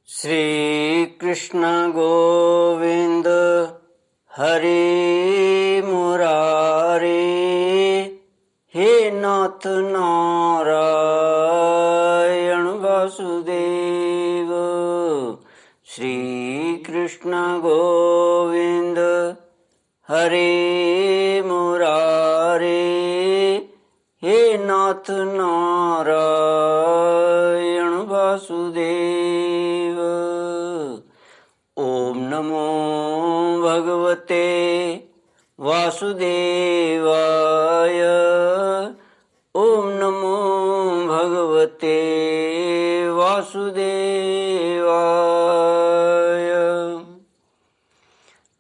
श्री कृष्ण गोविंद हरि मुरारी, हे नाथ नारायण वासुदेव। श्री कृष्ण गोविंद हरि मुरारी, हे नाथ नारायण वासुदेव। ओम नमो भगवते वासुदेवाय। ओम नमो भगवते वासुदेवाय।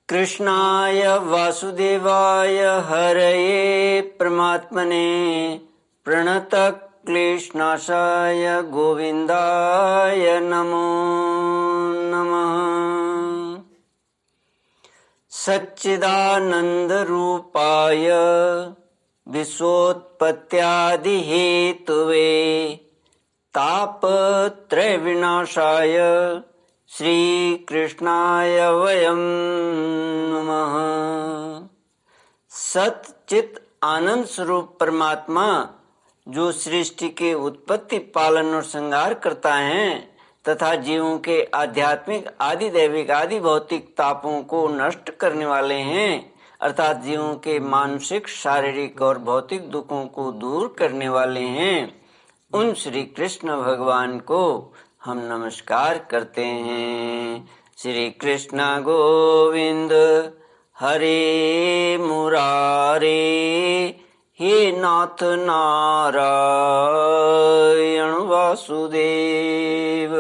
कृष्णाय वासुदेवाय हरये परमात्मने प्रणतक्लेशनाशाय गोविन्दाय नमो नमः। सच्चिदानन्दरूपाय विश्वोत्पत्त्यादिहेतवे तापत्रयविनाशाय श्रीकृष्णाय वयं नमः। सच्चित आनंद स्वरूप परमात्मा जो सृष्टि के उत्पत्ति, पालन और संहार करता है तथा जीवों के आध्यात्मिक, आदि दैविक, आदि भौतिक तापों को नष्ट करने वाले हैं, अर्थात जीवों के मानसिक, शारीरिक और भौतिक दुखों को दूर करने वाले हैं, उन श्री कृष्ण भगवान को हम नमस्कार करते हैं। श्री कृष्ण गोविंद हरे मुरारे, हे नाथ नारायण वासुदेव।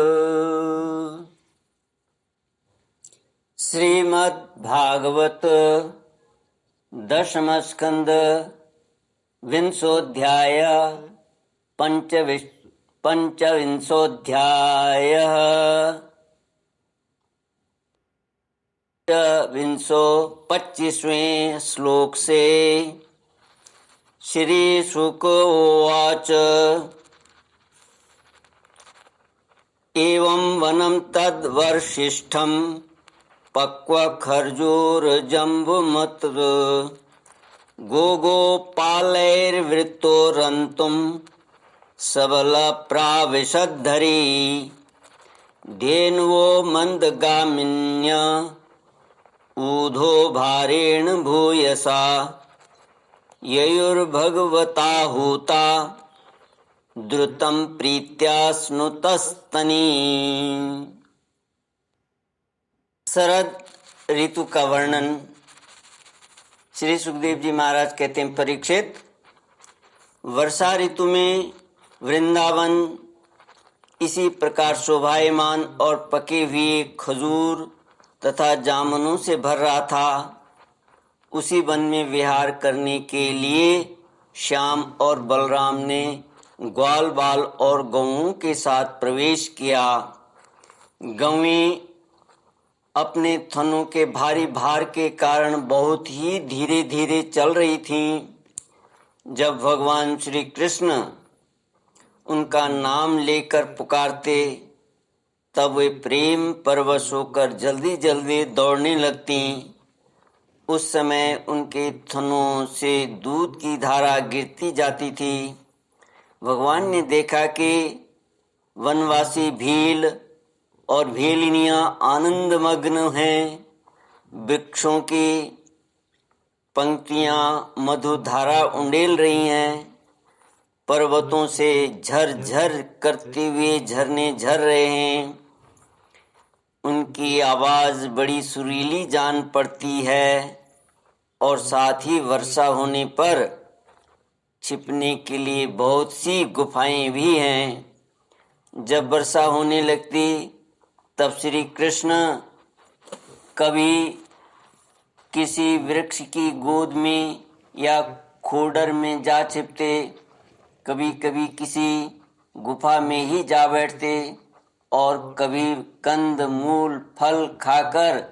श्रीमद् भागवत दशम स्कंद विंशोऽध्याय पंचविंशोऽध्यायः। विंशो 25वें श्लोक से। श्री शुक उवाच एवं वनं तद्वर्षिष्ठं पक्वखर्जूरजम्बुमत् गोगोपालैर्वृतो रन्तुं सबलप्राविशद्धरी धेनुवो मन्दगामिन्य ऊधो भारेण भूयसा ययुर्भगवता हूता द्रुतं प्रीत्या स्नुतस्तनी। शरद ऋतु का वर्णन। श्री सुखदेव जी महाराज कहते हैं, परीक्षित, वर्षा ऋतु में वृंदावन इसी प्रकार शोभायमान और पके हुए खजूर तथा जामुनों से भर रहा था। उसी वन में विहार करने के लिए श्याम और बलराम ने ग्वाल बाल और गौओं के साथ प्रवेश किया। गौएं अपने थनों के भारी भार के कारण बहुत ही धीरे धीरे चल रही थीं। जब भगवान श्री कृष्ण उनका नाम लेकर पुकारते तब वे प्रेम परवश होकर जल्दी जल्दी दौड़ने लगती। उस समय उनके थनों से दूध की धारा गिरती जाती थी। भगवान ने देखा कि वनवासी भील और भेलिनियां आनंदमग्न हैं। वृक्षों की पंक्तियां मधुधारा उंडेल रही हैं। पर्वतों से झरझर करते हुए झरने झर रहे हैं। उनकी आवाज बड़ी सुरीली जान पड़ती है और साथ ही वर्षा होने पर छिपने के लिए बहुत सी गुफाएं भी हैं। जब वर्षा होने लगती तब श्री कृष्ण कभी किसी वृक्ष की गोद में या खोडर में जा छिपते, कभी कभी किसी गुफा में ही जा बैठते और कभी कंद मूल फल खाकर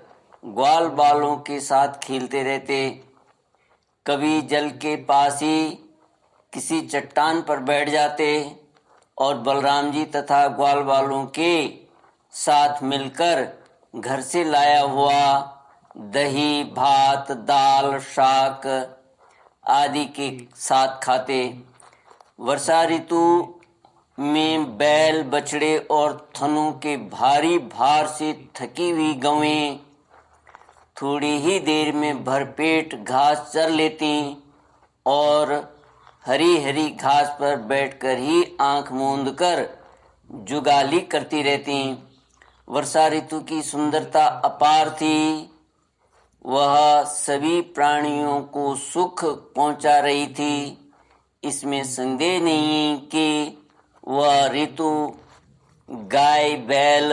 ग्वाल बालों के साथ खेलते रहते। कभी जल के पास ही किसी चट्टान पर बैठ जाते और बलराम जी तथा ग्वाल वालों के साथ मिलकर घर से लाया हुआ दही, भात, दाल, शाक आदि के साथ खाते। वर्षा ऋतु में बैल, बछड़े और थनों के भारी भार से थकी हुई गौएं थोड़ी ही देर में भरपेट घास चर लेती और हरी हरी घास पर बैठकर ही आंख मूंद कर जुगाली करती रहती। वर्षा ऋतु की सुंदरता अपार थी। वह सभी प्राणियों को सुख पहुंचा रही थी। इसमें संदेह नहीं कि वह ऋतु गाय, बैल,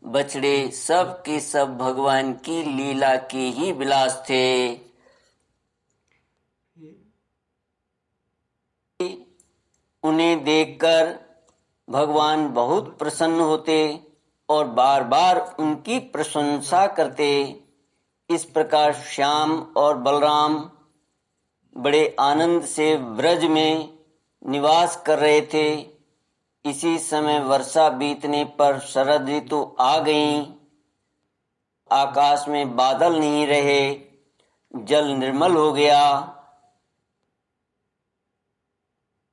बछड़े सब के सब भगवान की लीला के ही विलास थे। उन्हें देखकर भगवान बहुत प्रसन्न होते और बार बार उनकी प्रशंसा करते। इस प्रकार श्याम और बलराम बड़े आनंद से व्रज में निवास कर रहे थे। इसी समय वर्षा बीतने पर शरद ऋतु आ गई। आकाश में बादल नहीं रहे, जल निर्मल हो गया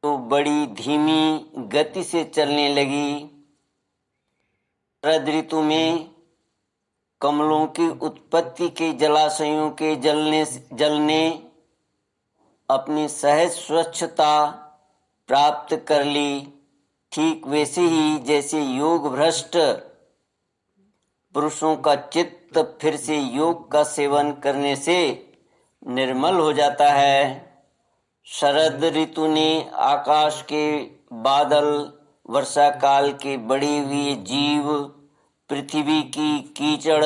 तो बड़ी धीमी गति से चलने लगी। शरद ऋतु में कमलों की उत्पत्ति के जलाशयों के जलने अपनी सहज स्वच्छता प्राप्त कर ली। ठीक वैसे ही जैसे योग भ्रष्ट पुरुषों का चित्त फिर से योग का सेवन करने से निर्मल हो जाता है। शरद ऋतु ने आकाश के बादल, वर्षा काल के बढ़े हुए जीव, पृथ्वी की कीचड़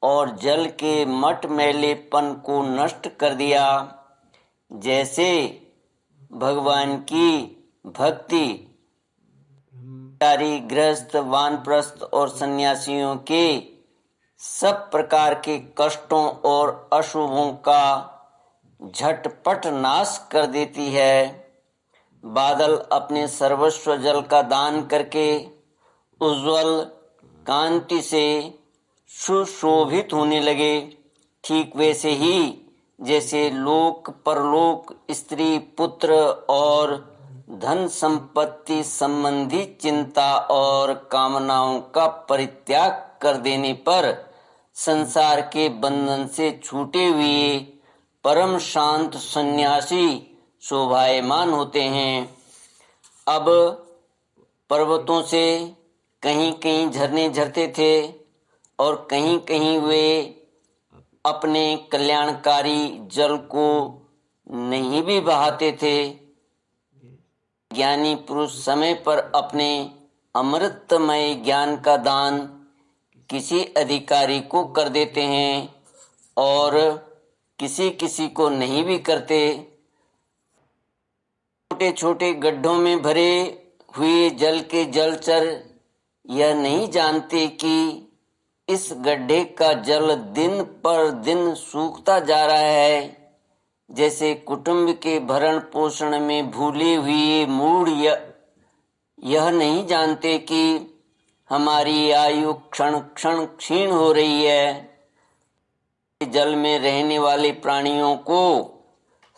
और जल के मटमैलेपन को नष्ट कर दिया। जैसे भगवान की भक्ति गृहस्थ, वानप्रस्थ और सन्यासियों के सब प्रकार के कष्टों और अशुभों का झटपट नाश कर देती है। बादल अपने सर्वस्व जल का दान करके उज्जवल कांति से सुशोभित होने लगे। ठीक वैसे ही जैसे लोक परलोक, स्त्री पुत्र और धन संपत्ति संबंधी चिंता और कामनाओं का परित्याग कर देने पर संसार के बंधन से छूटे हुए परम शांत सन्यासी शोभायमान होते हैं। अब पर्वतों से कहीं कहीं झरने झरते थे और कहीं कहीं वे अपने कल्याणकारी जल को नहीं भी बहाते थे। ज्ञानी पुरुष समय पर अपने अमृतमय ज्ञान का दान किसी अधिकारी को कर देते हैं और किसी किसी को नहीं भी करते। छोटे छोटे गड्ढों में भरे हुए जल के जलचर यह नहीं जानते कि इस गड्ढे का जल दिन पर दिन सूखता जा रहा है। जैसे कुटुंब के भरण पोषण में भूले हुए मूढ़ यह नहीं जानते कि हमारी आयु क्षण क्षण क्षीण हो रही है। जल में रहने वाले प्राणियों को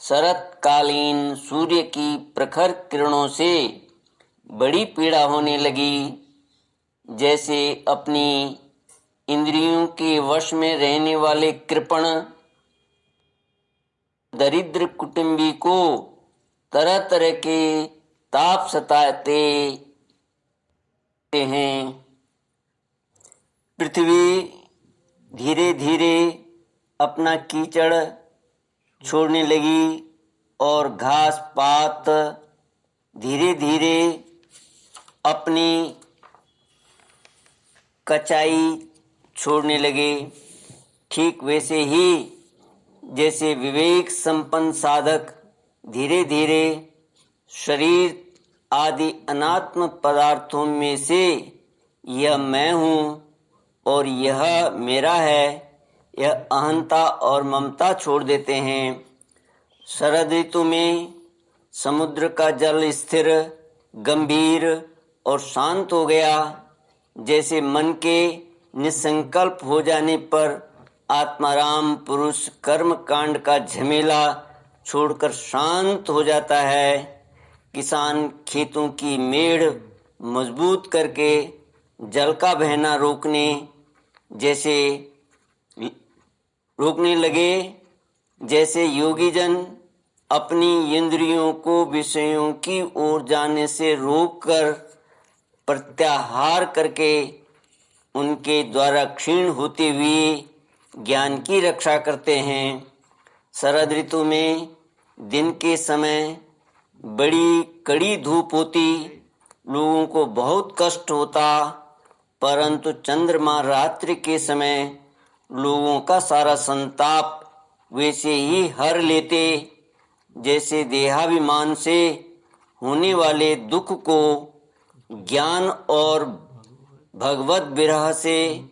शरतकालीन सूर्य की प्रखर किरणों से बड़ी पीड़ा होने लगी। जैसे अपनी इंद्रियों के वश में रहने वाले कृपण दरिद्र कुटुंबी को तरह तरह के ताप सताते हैं। पृथ्वी धीरे धीरे अपना कीचड़ छोड़ने लगी और घास पात धीरे धीरे अपनी कचाई छोड़ने लगे। ठीक वैसे ही जैसे विवेक संपन्न साधक धीरे धीरे शरीर आदि अनात्म पदार्थों में से यह मैं हूँ और यह मेरा है, यह अहंता और ममता छोड़ देते हैं। शरद ऋतु में समुद्र का जल स्थिर, गंभीर और शांत हो गया। जैसे मन के निसंकल्प हो जाने पर आत्माराम पुरुष कर्म कांड का झमेला छोड़कर शांत हो जाता है। किसान खेतों की मेड़ मजबूत करके जल का बहना रोकने लगे, जैसे योगी जन अपनी इंद्रियों को विषयों की ओर जाने से रोककर प्रत्याहार करके उनके द्वारा क्षीण होते हुए ज्ञान की रक्षा करते हैं। शरद ऋतु में दिन के समय बड़ी कड़ी धूप होती, लोगों को बहुत कष्ट होता, परंतु चंद्रमा रात्रि के समय लोगों का सारा संताप वैसे ही हर लेते, जैसे देहाभिमान से होने वाले दुख को ज्ञान और भगवत विरह से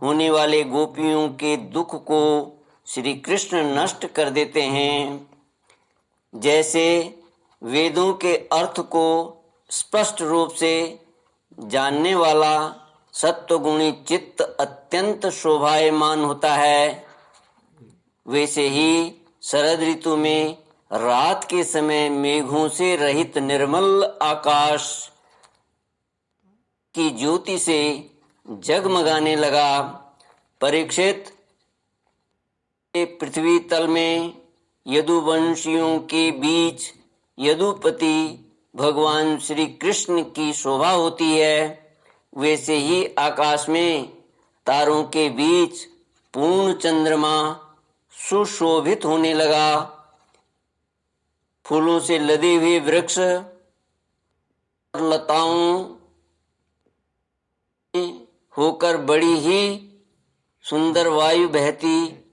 होने वाले गोपियों के दुख को श्री कृष्ण नष्ट कर देते हैं। जैसे वेदों के अर्थ को स्पष्ट रूप से जानने वाला सत्वगुणी चित्त अत्यंत शोभायमान होता है, वैसे ही शरद ऋतु में रात के समय मेघों से रहित निर्मल आकाश की ज्योति से जगमगाने लगा। परीक्षित, पृथ्वी तल में यदुवंशियों के बीच यदुपति भगवान श्री कृष्ण की शोभा होती है, वैसे ही आकाश में तारों के बीच पूर्ण चंद्रमा सुशोभित होने लगा। फूलों से लदे हुए वृक्ष और लताओं होकर बड़ी ही सुंदर वायु बहती,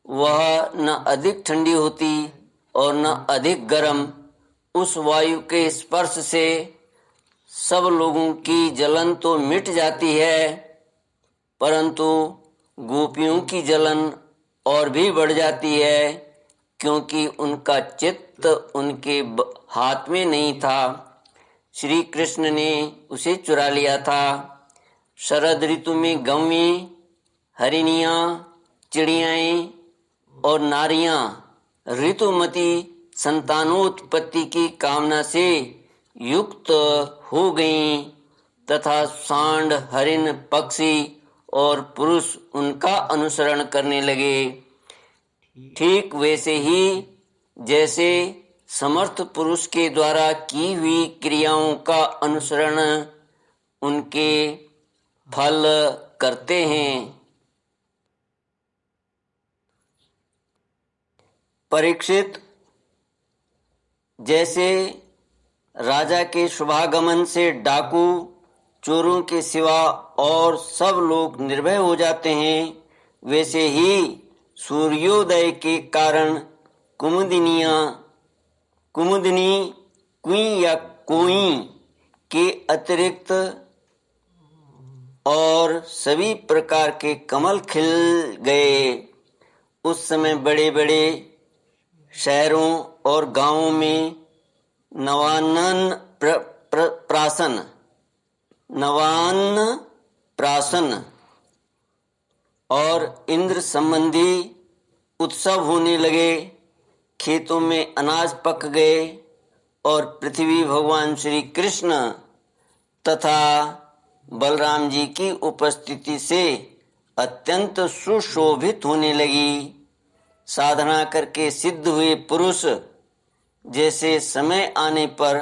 वह न अधिक ठंडी होती और न अधिक गर्म। उस वायु के स्पर्श से सब लोगों की जलन तो मिट जाती है, परंतु गोपियों की जलन और भी बढ़ जाती है, क्योंकि उनका चित्त उनके हाथ में नहीं था, श्री कृष्ण ने उसे चुरा लिया था। शरद ऋतु में गौएं, हरिणियाँ, चिड़ियाएँ और नारियाँ ऋतुमती संतानोत्पत्ति की कामना से युक्त हो गईं तथा सांड, हरिण, पक्षी और पुरुष उनका अनुसरण करने लगे। ठीक वैसे ही जैसे समर्थ पुरुष के द्वारा की हुई क्रियाओं का अनुसरण उनके फल करते हैं। परीक्षित, जैसे राजा के शुभागमन से डाकू चोरों के सिवा और सब लोग निर्भय हो जाते हैं, वैसे ही सूर्योदय के कारण कुमुदिनी, कुई या कोई के अतिरिक्त और सभी प्रकार के कमल खिल गए। उस समय बड़े बड़े शहरों और गांवों में नवान्न प्राशन और इंद्र संबंधी उत्सव होने लगे। खेतों में अनाज पक गए और पृथ्वी भगवान श्री कृष्ण तथा बलराम जी की उपस्थिति से अत्यंत सुशोभित होने लगी। साधना करके सिद्ध हुए पुरुष जैसे समय आने पर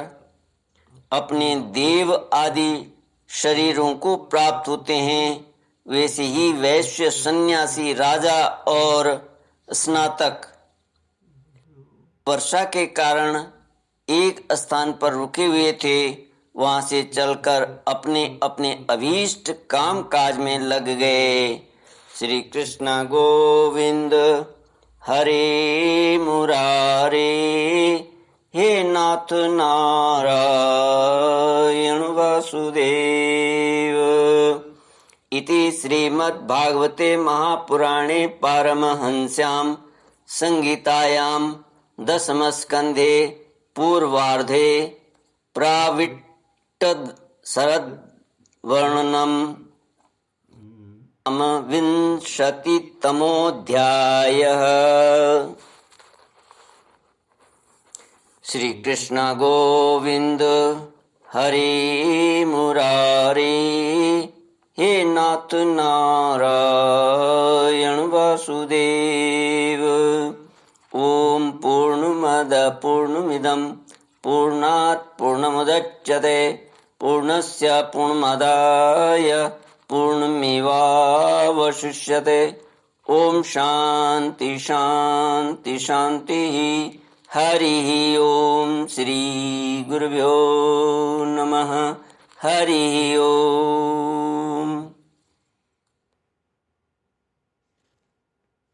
अपने देव आदि शरीरों को प्राप्त होते हैं, वैसे ही वैश्य, सन्यासी, राजा और स्नातक वर्षा के कारण एक स्थान पर रुके हुए थे, वहां से चलकर अपने अपने अभीष्ट काम काज में लग गए। श्री कृष्ण गोविंद हरे मुरारे, हे नाथ नारायण वासुदेव। इति श्रीमद्भागवते महापुराणे पारमहंस्यां संहितायां दशमस्कन्धे पूर्वार्धे प्राविट्टद शरद वर्णनम् विंशतितमोऽध्यायः। श्री कृष्ण गोविंद हरे मुरारे, हे नाथ नारायण वासुदेव। ओम पूर्णमद पूर्णमिदं पूर्णात् पूर्णमुदच्यते पूर्णस्य पूर्णमादाय पूर्णमेवावशिष्यते। ओम शांति शांति शांति। हरि ओम श्री गुरुभ्यो नमः। हरि ओम।